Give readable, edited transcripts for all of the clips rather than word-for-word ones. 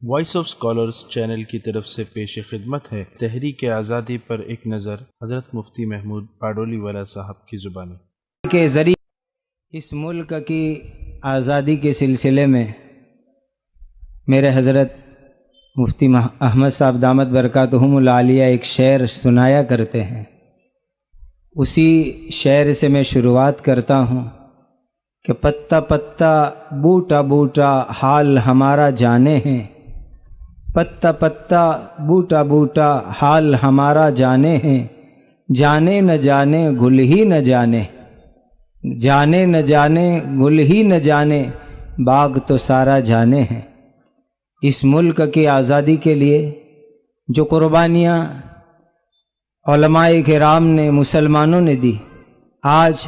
Voice of scholars channel کی طرف سے پیش خدمت ہے تحریک آزادی پر ایک نظر، حضرت مفتی محمود پاڈولی والا صاحب کی زبانی کے ذریعے اس ملک کی آزادی کے سلسلے میں میرے حضرت مفتی احمد صاحب دامت برکاتہم العالیہ ایک شعر سنایا کرتے ہیں۔ اسی شعر سے میں شروعات کرتا ہوں کہ پتا پتا بوٹا بوٹا حال ہمارا جانے ہیں، پتا پتا بوٹا بوٹا حال ہمارا جانے ہیں، جانے نہ جانے گل ہی نہ جانے، جانے نہ جانے گل ہی نہ جانے باغ تو سارا جانے ہیں۔ اس ملک کی آزادی کے لیے جو قربانیاں علماء کرام نے، مسلمانوں نے دی، آج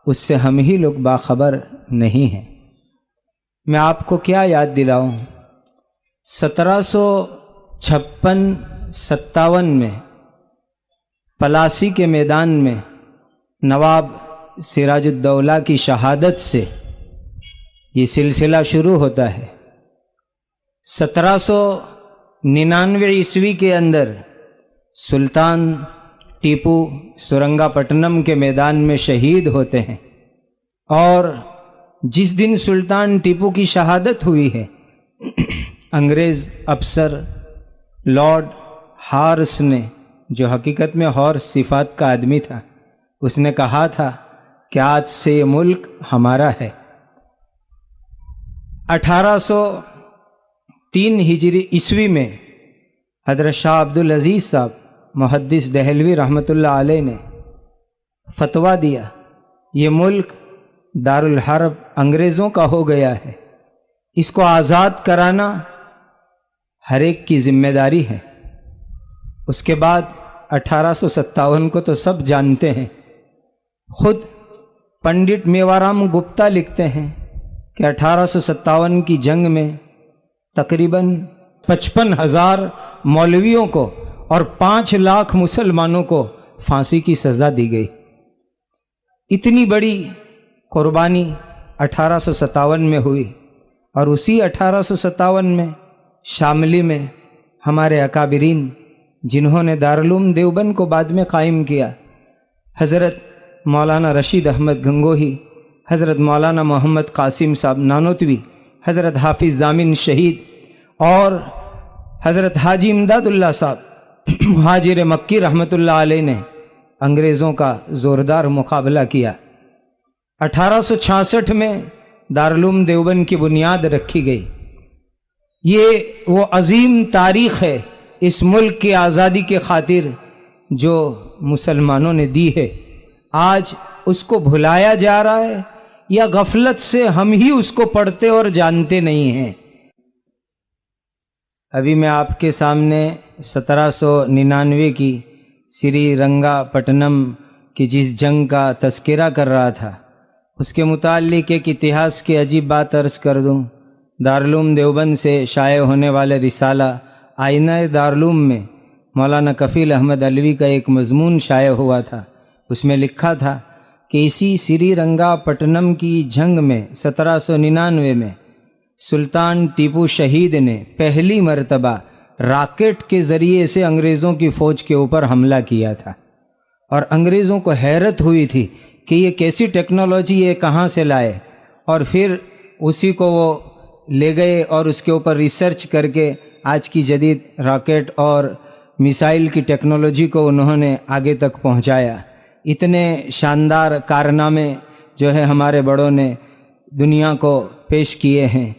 اس سے ہم ہی لوگ باخبر نہیں ہیں۔ میں آپ کو کیا یاد دلاؤں، 1756-57 میں پلاسی کے میدان میں نواب سراج الدولہ کی شہادت سے یہ سلسلہ شروع ہوتا ہے۔ 1799 عیسوی کے اندر سلطان ٹیپو سرنگا پٹنم کے میدان میں شہید ہوتے ہیں، اور جس دن سلطان ٹیپو کی شہادت ہوئی ہے، انگریز افسر لارڈ ہارس نے، جو حقیقت میں ہارس صفات کا آدمی تھا، اس نے کہا تھا کہ آج سے یہ ملک ہمارا ہے۔ 1803 ہجری عیسوی میں حضرت شاہ عبدالعزیز صاحب محدث دہلوی رحمۃ اللہ علیہ نے فتویٰ دیا، یہ ملک دارالحرب انگریزوں کا ہو گیا ہے، اس کو آزاد کرانا ہر ایک کی ذمہ داری ہے۔ اس کے بعد 1857 کو تو سب جانتے ہیں، خود پنڈت میوارام گپتا لکھتے ہیں کہ 1857 کی جنگ میں تقریباً 55,000 مولویوں کو اور 5 لاکھ مسلمانوں کو پھانسی کی سزا دی گئی۔ اتنی بڑی قربانی 1857 میں ہوئی، اور اسی 1857 میں شاملی میں ہمارے اکابرین جنہوں نے دارالعلوم دیوبند کو بعد میں قائم کیا، حضرت مولانا رشید احمد گنگوہی، حضرت مولانا محمد قاسم صاحب نانوتوی، حضرت حافظ ضامن شہید، اور حضرت حاجی امداد اللہ صاحب مہاجر مکی رحمۃ اللہ علیہ نے انگریزوں کا زوردار مقابلہ کیا۔ 1866 میں دارالعلوم دیوبند کی بنیاد رکھی گئی۔ یہ وہ عظیم تاریخ ہے اس ملک کی آزادی کے خاطر جو مسلمانوں نے دی ہے۔ آج اس کو بھلایا جا رہا ہے، یا غفلت سے ہم ہی اس کو پڑھتے اور جانتے نہیں ہیں۔ ابھی میں آپ کے سامنے 1799 کی سری رنگا پٹنم کی جس جنگ کا تذکرہ کر رہا تھا، اس کے متعلق ایک اتہاس کی عجیب بات عرض کر دوں۔ دارالعلوم دیوبند سے شائع ہونے والے رسالہ آئینہ دارالعلوم میں مولانا کفیل احمد علوی کا ایک مضمون شائع ہوا تھا۔ اس میں لکھا تھا کہ اسی سری رنگا پٹنم کی جنگ میں 1799 میں سلطان ٹیپو شہید نے پہلی مرتبہ راکٹ کے ذریعے سے انگریزوں کی فوج کے اوپر حملہ کیا تھا، اور انگریزوں کو حیرت ہوئی تھی کہ یہ کیسی ٹیکنالوجی یہ کہاں سے لائے، اور پھر اسی کو وہ لے گئے اور اس کے اوپر ریسرچ کر کے آج کی جدید راکٹ اور میسائل کی ٹیکنالوجی کو انہوں نے آگے تک پہنچایا۔ اتنے شاندار کارنامے جو ہے ہمارے بڑوں نے دنیا کو پیش کیے ہیں۔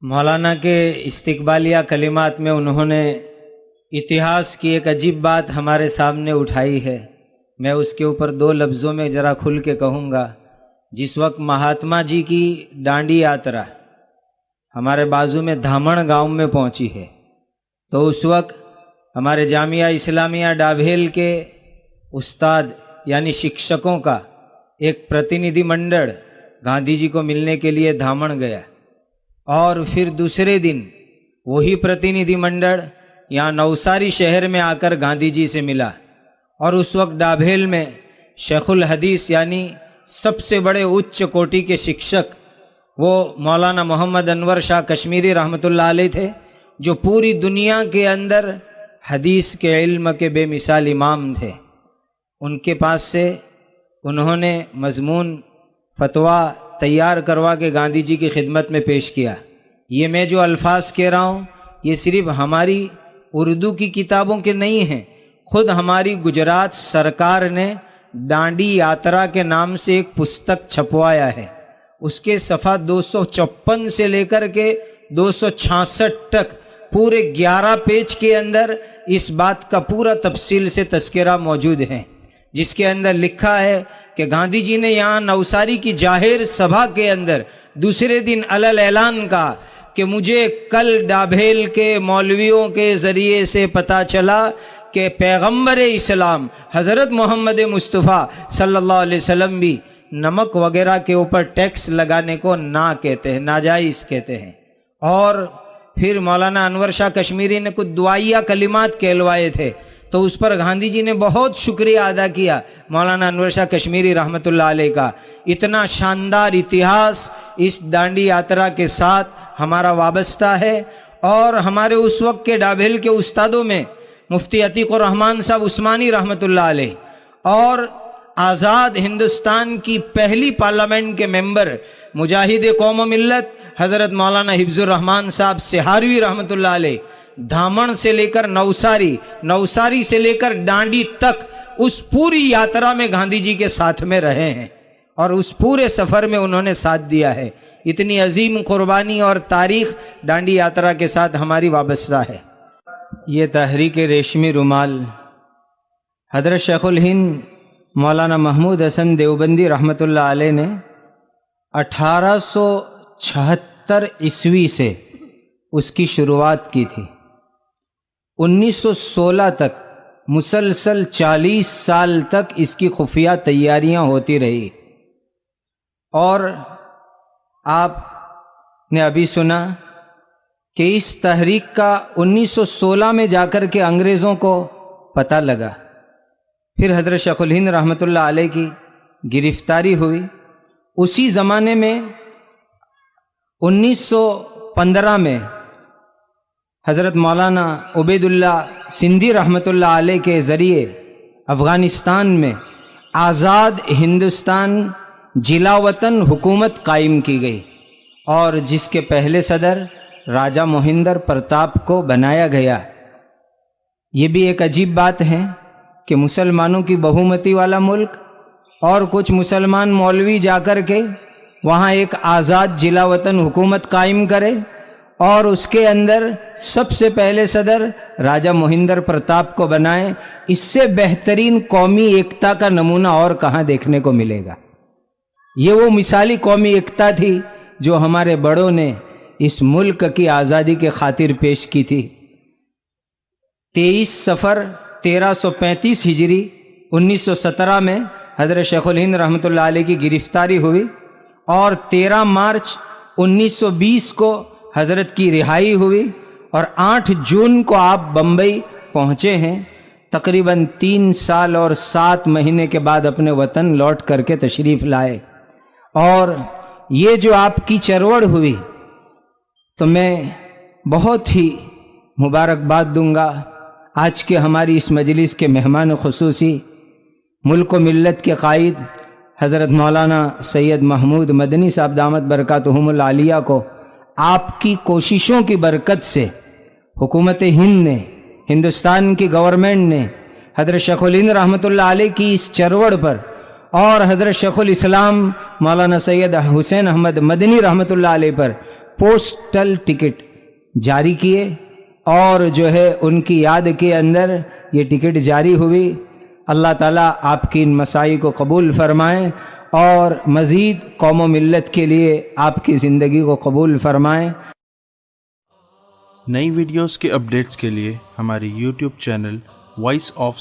مولانا کے استقبالیہ کلمات میں انہوں نے اتہاس کی ایک عجیب بات ہمارے سامنے اٹھائی ہے۔ میں اس کے اوپر 2 لفظوں میں ذرا کھل کے کہوں گا۔ جس وقت مہاتما جی کی ڈانڈی یاترا ہمارے بازو میں دھامڑ گاؤں میں پہنچی ہے، تو اس وقت ہمارے جامعہ اسلامیہ ڈابھیل کے استاد یعنی شکشکوں کا ایک پرتینidھی منڈل گاندھی جی کو ملنے کے لیے دھامڑ گیا، اور پھر دوسرے دن وہی پرتینidھی منڈل یہاں نوساری شہر میں آ کر گاندھی جی سے ملا، اور اس وقت ڈابھیل میں شیخ الحدیث یعنی سب سے بڑے اچ کوٹی کے شکشک وہ مولانا محمد انور شاہ کشمیری رحمۃ اللہ علیہ تھے، جو پوری دنیا کے اندر حدیث کے علم کے بے مثال امام تھے، ان کے پاس سے انہوں نے مضمون فتویٰ تیار کروا کے گاندھی جی کی خدمت میں پیش کیا۔ یہ میں جو الفاظ کہہ رہا ہوں یہ صرف ہماری اردو کی کتابوں کے نہیں ہیں، خود ہماری گجرات سرکار نے ڈانڈی یاترا کے نام سے ایک پستک چھپوایا ہے، اس کے صفحہ 256 سے لے کر کے 266 تک پورے 11 پیج کے اندر اس بات کا پورا تفصیل سے تذکرہ موجود ہے، جس کے اندر لکھا ہے کہ گاندھی جی نے یہاں نوساری کی جاہر سبھا کے اندر دوسرے دن علل اعلان کہا کہ مجھے کل ڈابھیل کے مولویوں کے ذریعے سے پتہ چلا کہ پیغمبر اسلام حضرت محمد مصطفیٰ صلی اللہ علیہ وسلم بھی نمک وغیرہ کے اوپر ٹیکس لگانے کو نہ کہتے ہیں، ناجائز کہتے ہیں۔ اور پھر مولانا انور شاہ کشمیری نے کچھ دعائیہ کلمات کہلوائے تھے، تو اس پر گاندھی جی نے بہت شکریہ ادا کیا مولانا انور شاہ کشمیری رحمۃ اللہ علیہ کا۔ اتنا شاندار اتہاس اس ڈانڈی یاترا کے ساتھ ہمارا وابستہ ہے، اور ہمارے اس وقت کے ڈابھیل کے استادوں میں مفتی عتیق الرحمان صاحب عثمانی رحمۃ اللہ علیہ، اور آزاد ہندوستان کی پہلی پارلیمنٹ کے ممبر مجاہد قوم و ملت حضرت مولانا حفظ الرحمان صاحب سہاروی رحمۃ اللہ علیہ، دھامن سے لے کر نوساری سے لے کر ڈانڈی تک اس پوری یاترا میں گاندھی جی کے ساتھ میں رہے ہیں، اور اس پورے سفر میں انہوں نے ساتھ دیا ہے۔ اتنی عظیم قربانی اور تاریخ ڈانڈی یاترا کے ساتھ ہماری وابستہ ہے۔ یہ تحریک ریشمی رومال حضرت شیخ الہند مولانا محمود حسن دیوبندی رحمۃ اللہ علیہ نے 1876 عیسوی سے اس کی شروعات کی تھی۔ 1916 تک مسلسل 40 سال تک اس کی خفیہ تیاریاں ہوتی رہی، اور آپ نے ابھی سنا کہ اس تحریک کا 1916 میں جا کر کے انگریزوں کو پتہ لگا۔ پھر حضرت شیخ الہند رحمۃ اللہ علیہ کی گرفتاری ہوئی۔ اسی زمانے میں 1915 میں حضرت مولانا عبید اللہ سندھی رحمۃ اللہ علیہ کے ذریعے افغانستان میں آزاد ہندوستان جلا وطن حکومت قائم کی گئی، اور جس کے پہلے صدر راجہ موہندر پرتاپ کو بنایا گیا۔ یہ بھی ایک عجیب بات ہے کہ مسلمانوں کی بہومتی والا ملک، اور کچھ مسلمان مولوی جا کر کے وہاں ایک آزاد جلا وطن حکومت قائم کرے، اور اس کے اندر سب سے پہلے صدر راجہ موہندر پرتاپ کو بنائے۔ اس سے بہترین قومی ایکتا کا نمونہ اور کہاں دیکھنے کو ملے گا؟ یہ وہ مثالی قومی ایکتا تھی جو ہمارے بڑوں نے اس ملک کی آزادی کے خاطر پیش کی تھی۔ 23 صفر 1335 ہجری 1917 میں حضرت شیخ الہند رحمۃ اللہ علیہ کی گرفتاری ہوئی، اور 13 مارچ 1920 کو حضرت کی رہائی ہوئی، اور 8 جون کو آپ بمبئی پہنچے ہیں۔ تقریباً 3 سال اور 7 مہینے کے بعد اپنے وطن لوٹ کر کے تشریف لائے۔ اور یہ جو آپ کی چروڑ ہوئی، تو میں بہت ہی مبارکباد دوں گا آج کے ہماری اس مجلس کے مہمان خصوصی، ملک و ملت کے قائد حضرت مولانا سید محمود مدنی صاحب دامت برکاتہم العالیہ کو۔ آپ کی کوششوں کی برکت سے حکومت ہند نے، ہندوستان کی گورنمنٹ نے حضرت شیخ الہند رحمۃ اللہ علیہ کی اس چروڑ پر، اور حضرت شیخ الاسلام مولانا سید حسین احمد مدنی رحمۃ اللہ علیہ پر پوسٹل ٹکٹ جاری کیے، اور جو ہے ان کی یاد کے اندر یہ ٹکٹ جاری ہوئی۔ اللہ تعالیٰ آپ کی ان مساعی کو قبول فرمائیں، اور مزید قوم و ملت کے لیے آپ کی زندگی کو قبول فرمائیں۔ نئی ویڈیوز کے اپڈیٹس کے لیے ہماری یوٹیوب چینل وائس آف